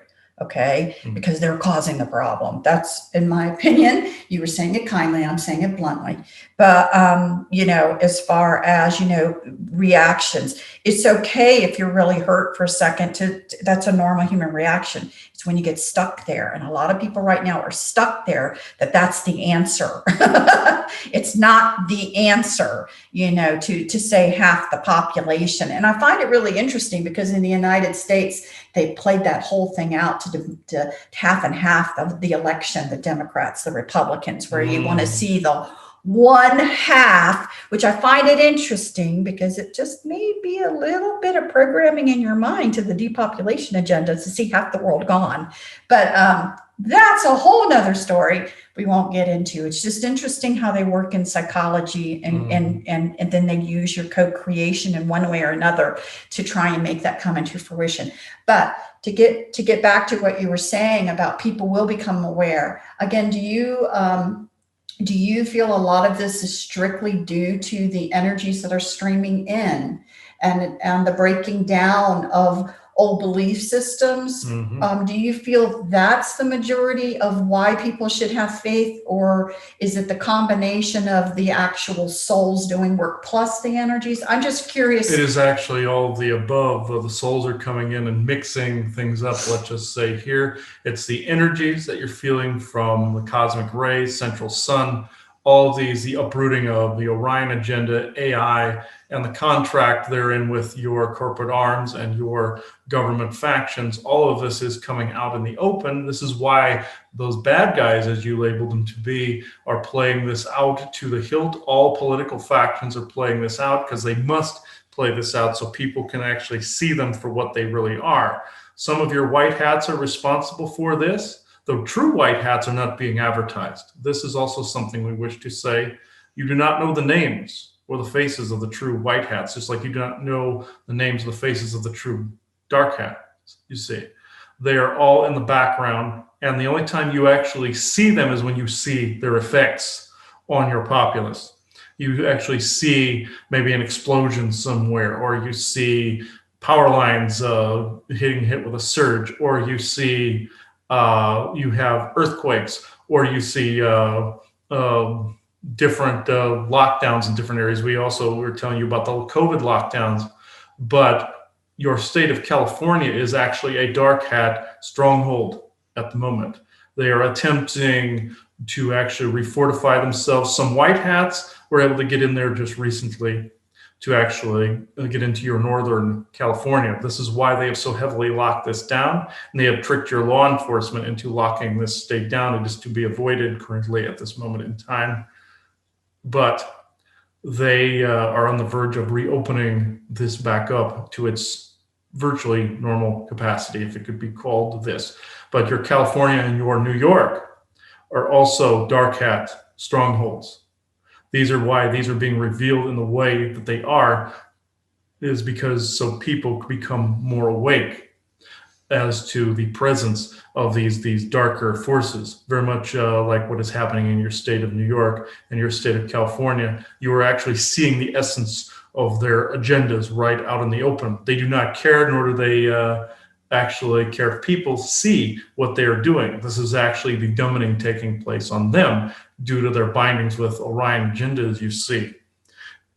Okay. Mm-hmm. Because they're causing the problem. That's, in my opinion. You were saying it kindly, I'm saying it bluntly. But, as far as, reactions, it's okay if you're really hurt for a second that's a normal human reaction. It's when you get stuck there. And a lot of people right now are stuck there, that's the answer. It's not the answer, to say half the population. And I find it really interesting because in the United States, they played that whole thing out to half and half of the election, the Democrats, the Republicans, where you want to see the one half, which I find it interesting because it just may be a little bit of programming in your mind to the depopulation agenda to see half the world gone. But that's a whole nother story we won't get into. It's just interesting how they work in psychology and then they use your co-creation in one way or another to try and make that come into fruition. But to get back to what you were saying about people will become aware. Again, do you feel a lot of this is strictly due to the energies that are streaming in and the breaking down of old belief systems? Mm-hmm. Do you feel that's the majority of why people should have faith, or is it the combination of the actual souls doing work plus the energies? I'm just curious. It is actually all of the above. The souls are coming in and mixing things up. Let's just say here, it's the energies that you're feeling from the cosmic rays, central sun, all of these, the uprooting of the Orion agenda, AI, and the contract therein with your corporate arms and your government factions, all of this is coming out in the open. This is why those bad guys, as you labeled them to be, are playing this out to the hilt. All political factions are playing this out because they must play this out so people can actually see them for what they really are. Some of your white hats are responsible for this. The true white hats are not being advertised. This is also something we wish to say. You do not know the names or the faces of the true white hats, just like you do not know the names or the faces of the true dark hats, you see. They are all in the background, and the only time you actually see them is when you see their effects on your populace. You actually see maybe an explosion somewhere, or you see power lines hit with a surge, or you see you have earthquakes, or you see different lockdowns in different areas. We were telling you about the COVID lockdowns, but your state of California is actually a dark hat stronghold at the moment. They are attempting to actually refortify themselves. Some white hats were able to get in there just recently to actually get into your Northern California. This is why they have so heavily locked this down, and they have tricked your law enforcement into locking this state down. It is to be avoided currently at this moment in time. But they are on the verge of reopening this back up to its virtually normal capacity, if it could be called this. But your California and your New York are also dark hat strongholds. These are why these are being revealed in the way that they are, is because so people become more awake as to the presence of these darker forces, very much like what is happening in your state of New York and your state of California. You are actually seeing the essence of their agendas right out in the open. They do not care, nor do they actually care if people see what they are doing. This is actually the dumbing taking place on them due to their bindings with Orion agendas, you see.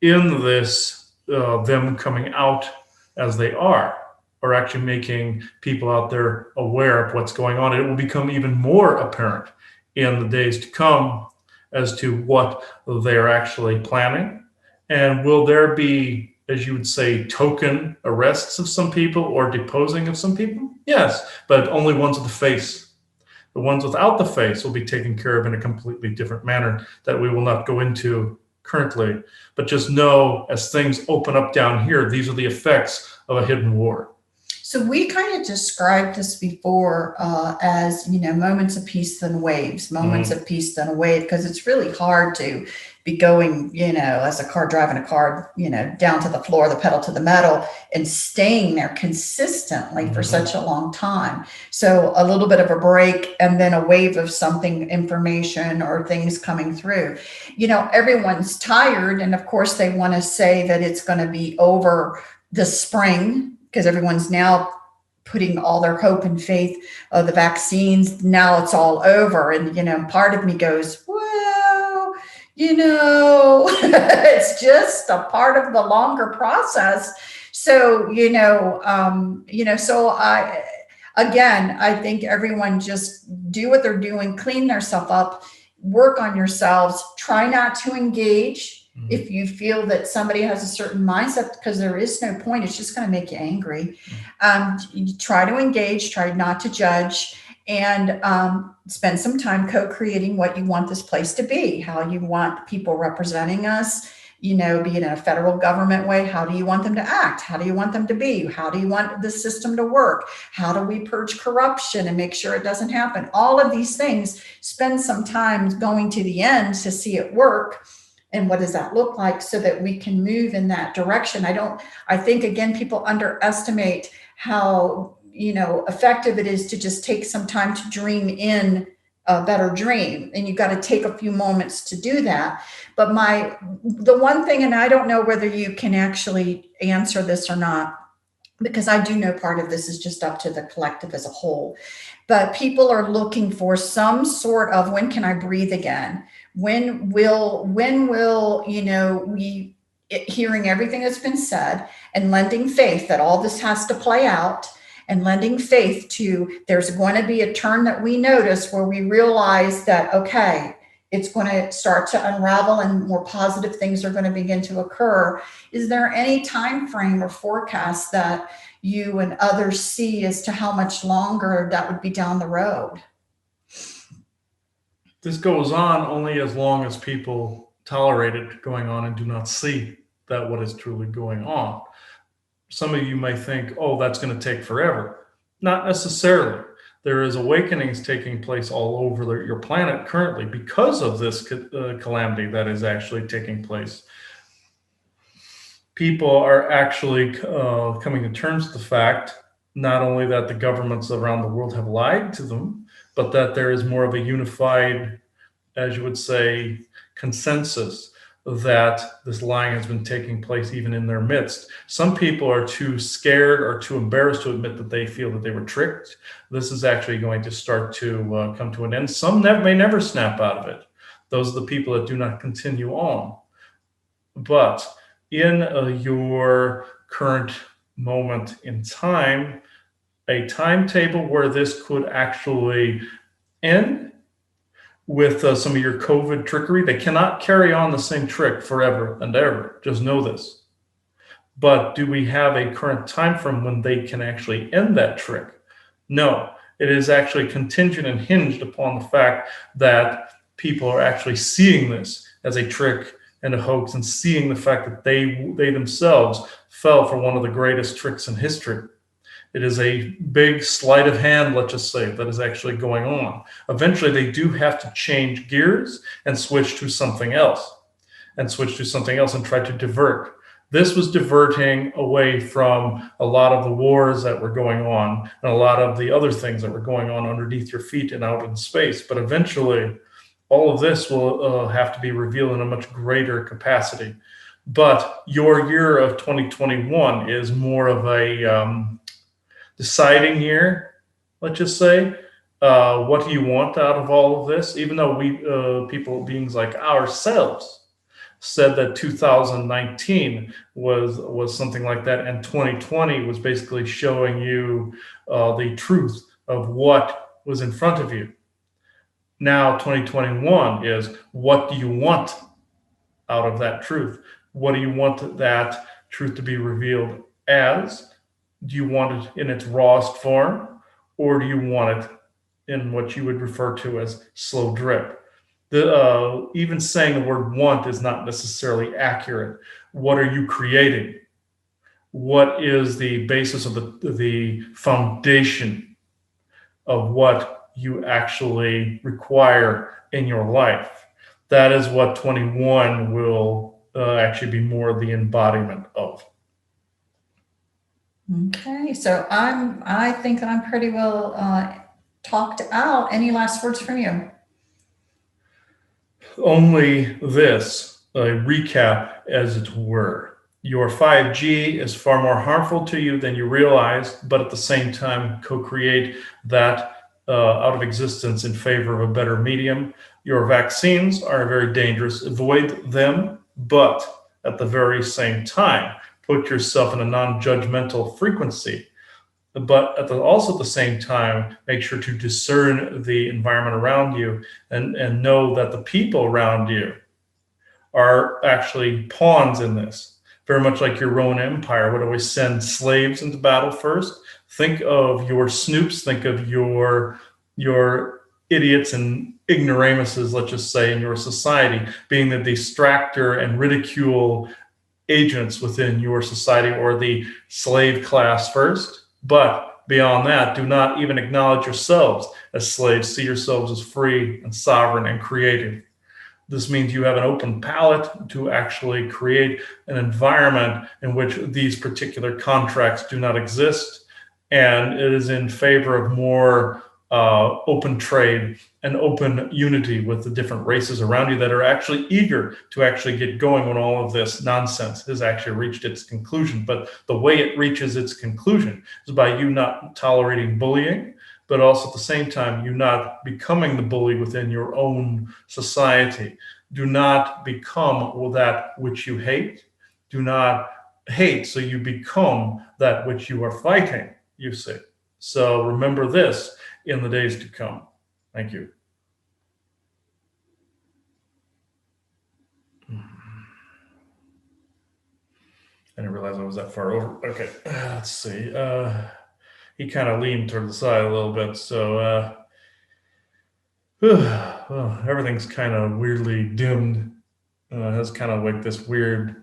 In this, them coming out as they are actually making people out there aware of what's going on. It will become even more apparent in the days to come as to what they're actually planning. And will there be, as you would say, token arrests of some people or deposing of some people? Yes, but only ones with the face. The ones without the face will be taken care of in a completely different manner that we will not go into currently. But just know, as things open up down here, these are the effects of a hidden war. So we kind of described this before as, moments of peace then waves, moments of peace then a wave, because it's really hard to be going, as a car driving a car, down to the floor, the pedal to the metal, and staying there consistently for such a long time. So a little bit of a break and then a wave of something, information or things coming through. Everyone's tired. And of course, they want to say that it's going to be over this spring, because everyone's now putting all their hope and faith of the vaccines. Now it's all over. And, part of me goes, well, it's just a part of the longer process. So, so I think everyone just do what they're doing, clean themselves up, work on yourselves, try not to engage. If you feel that somebody has a certain mindset, because there is no point, it's just going to make you angry. You try to engage, try not to judge, and spend some time co-creating what you want this place to be, how you want people representing us, be it in a federal government way. How do you want them to act? How do you want them to be? How do you want the system to work? How do we purge corruption and make sure it doesn't happen? All of these things, spend some time going to the end to see it work. And what does that look like so that we can move in that direction? I think, again, people underestimate how, effective it is to just take some time to dream in a better dream. And you've got to take a few moments to do that. But the one thing, and I don't know whether you can actually answer this or not, because I do know part of this is just up to the collective as a whole, but people are looking for some sort of, when can I breathe again? When will, we hearing everything that's been said and lending faith that all this has to play out, and lending faith to there's going to be a turn that we notice where we realize that, okay, it's going to start to unravel and more positive things are going to begin to occur. Is there any time frame or forecast that you and others see as to how much longer that would be down the road? This goes on only as long as people tolerate it going on and do not see that what is truly going on. Some of you may think, oh, that's going to take forever. Not necessarily. There is awakenings taking place all over your planet currently because of this calamity that is actually taking place. People are actually coming to terms with the fact not only that the governments around the world have lied to them, but that there is more of a unified, as you would say, consensus that this lying has been taking place even in their midst. Some people are too scared or too embarrassed to admit that they feel that they were tricked. This is actually going to start to come to an end. Some may never snap out of it. Those are the people that do not continue on. But in your current moment in time, a timetable where this could actually end with some of your COVID trickery. They cannot carry on the same trick forever and ever. Just know this. But do we have a current time frame when they can actually end that trick? No. It is actually contingent and hinged upon the fact that people are actually seeing this as a trick and a hoax, and seeing the fact that they themselves fell for one of the greatest tricks in history. It is a big sleight of hand, let's just say, that is actually going on. Eventually, they do have to change gears and switch to something else, and try to divert. This was diverting away from a lot of the wars that were going on and a lot of the other things that were going on underneath your feet and out in space. But eventually, all of this will have to be revealed in a much greater capacity. But your year of 2021 is more of a deciding year, let's just say. What do you want out of all of this? Even though we, beings like ourselves, said that 2019 was something like that, and 2020 was basically showing you the truth of what was in front of you. Now 2021 is, what do you want out of that truth? What do you want that truth to be revealed as? Do you want it in its rawest form, or do you want it in what you would refer to as slow drip? Even saying the word want is not necessarily accurate. What are you creating? What is the basis of the foundation of what you actually require in your life? That is what 21 will actually be more the embodiment of. Okay, so I think I'm pretty well talked out. Any last words from you? Only this, a recap as it were. Your 5G is far more harmful to you than you realize, but at the same time, co-create that out of existence in favor of a better medium. Your vaccines are very dangerous. Avoid them, but at the very same time, put yourself in a non-judgmental frequency. But also at the same time, make sure to discern the environment around you, and know that the people around you are actually pawns in this. Very much like your Roman Empire would always send slaves into battle first. Think of your snoops, think of your idiots and ignoramuses, let's just say, in your society, being the distractor and ridicule agents within your society, or the slave class first. But beyond that, do not even acknowledge yourselves as slaves. See yourselves as free and sovereign and creative. This means you have an open palette to actually create an environment in which these particular contracts do not exist, and it is in favor of more open trade and open unity with the different races around you that are actually eager to actually get going when all of this nonsense has actually reached its conclusion. But the way it reaches its conclusion is by you not tolerating bullying, but also at the same time, you not becoming the bully within your own society. Do not become that which you hate. Do not hate so you become that which you are fighting, you see. So remember this in the days to come. Thank you. I didn't realize I was that far over. Okay, let's see. He kind of leaned toward the side a little bit, so well, everything's kind of weirdly dimmed. Has kind of like this weird,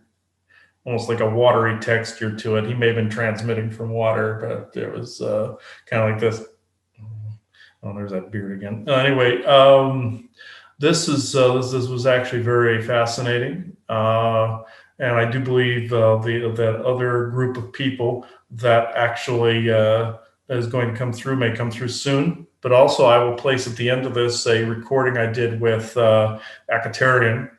almost like a watery texture to it. He may have been transmitting from water, but it was kind of like this. Oh, there's that beard again. Anyway, this was actually very fascinating, and I do believe the that other group of people that actually is going to come through may come through soon. But also, I will place at the end of this a recording I did with Akatarian.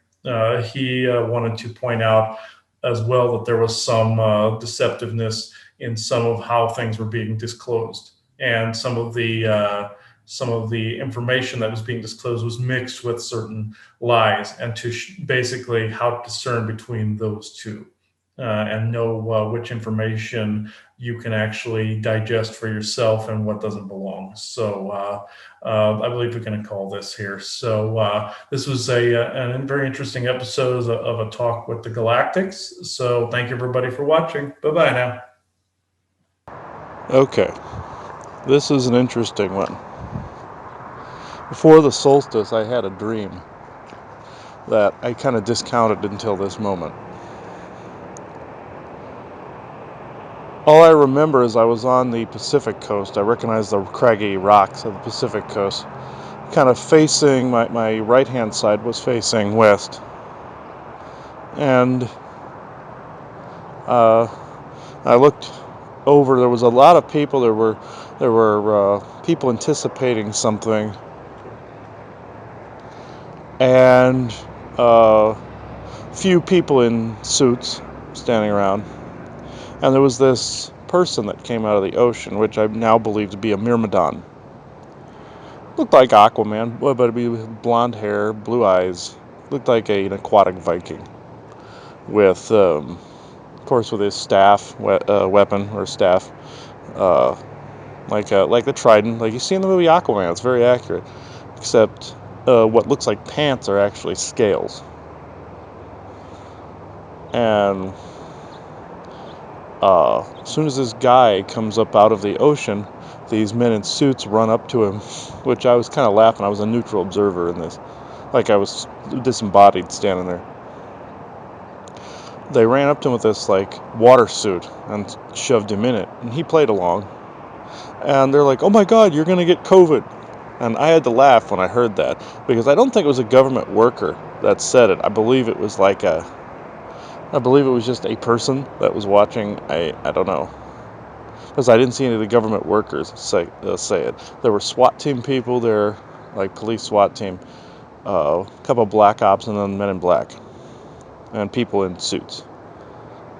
He wanted to point out as well that there was some deceptiveness in some of how things were being disclosed, and some of the information that was being disclosed was mixed with certain lies, and to basically how to discern between those two and know which information you can actually digest for yourself and what doesn't belong. So I believe we're going to call this here. So this was a very interesting episode of a talk with the Galactics. So thank you everybody for watching. Bye bye now. Okay, this is an interesting one. Before the solstice, I had a dream that I kind of discounted until this moment. All I remember is I was on the Pacific coast. I recognized the craggy rocks of the Pacific coast. Kind of facing, my right-hand side was facing west. And I looked over, there was a lot of people. There were people anticipating something. And few people in suits standing around. And there was this person that came out of the ocean, which I now believe to be a Myrmidon. Looked like Aquaman, but it'd be with blonde hair, blue eyes. Looked like an aquatic Viking. With, of course, with his staff, weapon, or staff, like the trident, like you see in the movie Aquaman. It's very accurate. Except what looks like pants are actually scales. And as soon as this guy comes up out of the ocean, these men in suits run up to him, which I was kind of laughing. I was a neutral observer in this, like I was disembodied standing there. They ran up to him with this like water suit and shoved him in it, and he played along. And they're like, "Oh my God, you're gonna get COVID!" And I had to laugh when I heard that, because I don't think it was a government worker that said it. I believe it was just a person that was watching. I don't know, because I didn't see any of the government workers say it. There were SWAT team people there, like police SWAT team, a couple of black ops, and then men in black, and people in suits,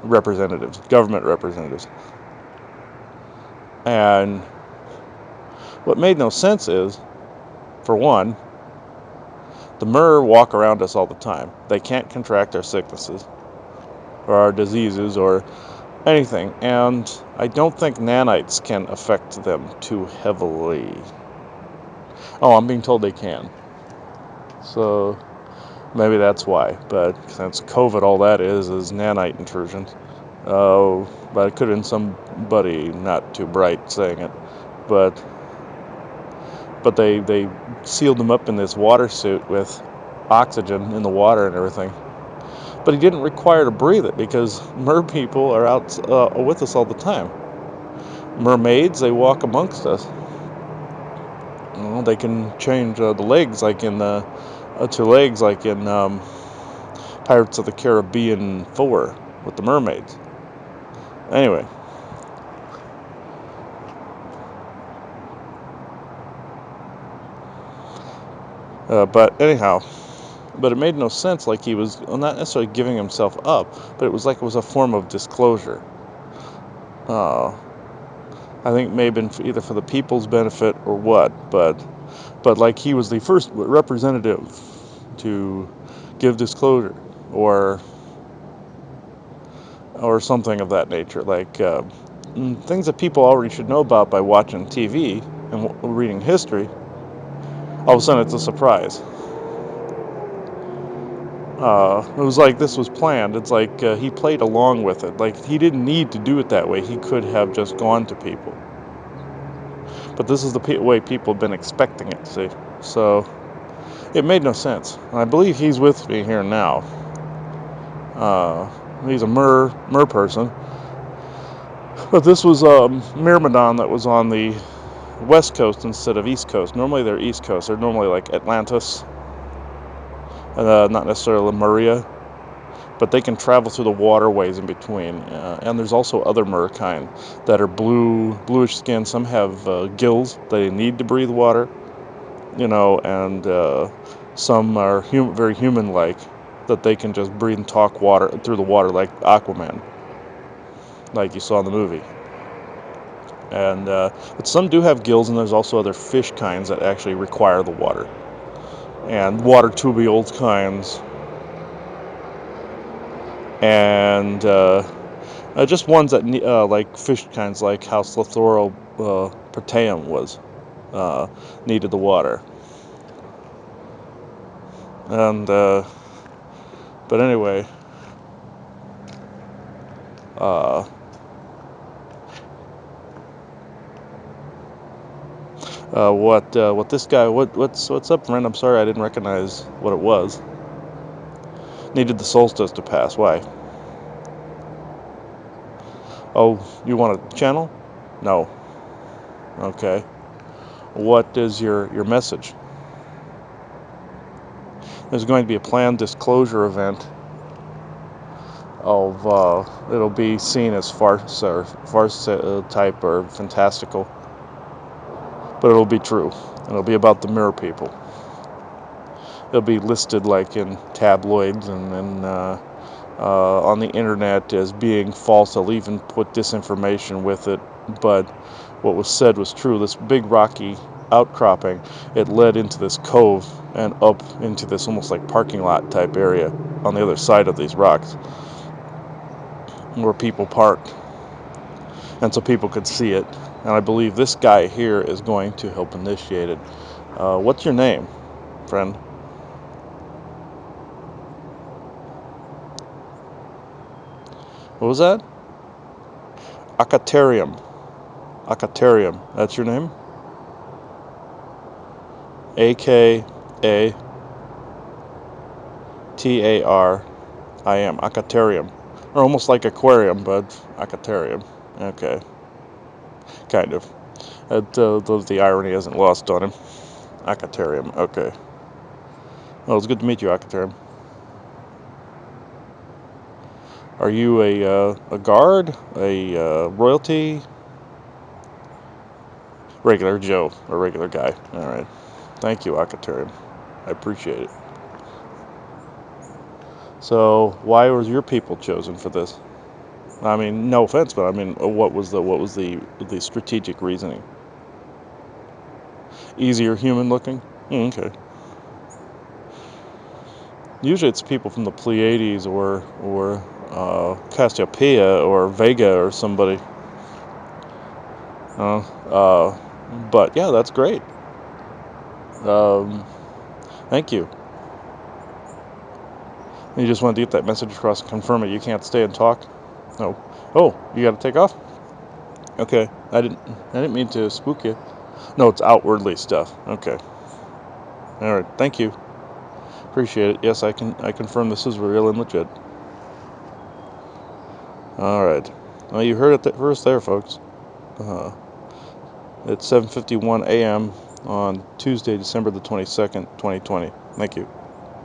representatives, government representatives. And what made no sense is, for one, the Mer walk around us all the time. They can't contract our sicknesses or our diseases or anything, and I don't think nanites can affect them too heavily. Oh, I'm being told they can. So maybe that's why. But since COVID, all that is nanite intrusions. But it could have been somebody not too bright saying it. But they sealed him up in this water suit with oxygen in the water and everything. But he didn't require to breathe it, because mer people are out with us all the time. Mermaids, they walk amongst us. They can change the legs like in to legs like in Pirates of the Caribbean 4 with the mermaids. Anyway. But anyhow, but it made no sense. Like he was not necessarily giving himself up, but it was like it was a form of disclosure. I think it may have been either for the people's benefit or what, but like he was the first representative to give disclosure or something of that nature, like things that people already should know about by watching TV and reading history. All of a sudden, it's a surprise. It was like this was planned. It's like he played along with it. Like he didn't need to do it that way. He could have just gone to people. But this is the way people have been expecting it, see? So it made no sense. And I believe he's with me here now. He's a Mer person. But this was Myrmidon that was on the West Coast instead of East Coast. Normally they're East Coast. They're normally like Atlantis, not necessarily Lemuria. But they can travel through the waterways in between. And there's also other mer kind that are bluish skin. Some have gills they need to breathe water, and some are very human-like, that they can just breathe and talk water through the water like Aquaman, like you saw in the movie. And but some do have gills, and there's also other fish kinds that actually require the water, and water tubules kinds, and just ones that like fish kinds, like how Slithoro proteum was needed the water. And but anyway, what this guy, what's up, friend? I'm sorry I didn't recognize what it was. Needed the solstice to pass. Why? Oh, you want a channel? No. Okay. What is your message? There's going to be a planned disclosure event of it'll be seen as farce type or fantastical, but it'll be true. It'll be about the Mer People. It'll be listed like in tabloids and on the internet as being false. They'll even put disinformation with it, but what was said was true. This big rocky outcropping, it led into this cove and up into this almost like parking lot type area on the other side of these rocks where people parked, and so people could see it. And I believe this guy here is going to help initiate it. What's your name, friend? What was that? Acaterium. Acaterium. That's your name? Akaterium. Acaterium. Or almost like aquarium, but Acaterium. Okay. Kind of. The irony isn't lost on him. Acaterium. Okay. Well, it's good to meet you, Acaterium. Are you a guard? A royalty? Regular Joe. A regular guy. Alright. Thank you, Acaterium. I appreciate it. So, why was your people chosen for this? I mean, no offense, but I mean, what was the strategic reasoning? Easier human looking? Okay. Usually it's people from the Pleiades or Cassiopeia or Vega or somebody. But yeah, that's great. Thank you. You just wanted to get that message across and confirm it. You can't stay and talk. No. Oh, you got to take off. Okay. I didn't mean to spook you. No, it's outwardly stuff. Okay. All right. Thank you. Appreciate it. Yes, I confirm this is real and legit. All right. Well, you heard it first there, folks. It's 7:51 a.m. on Tuesday, December the 22nd, 2020. Thank you.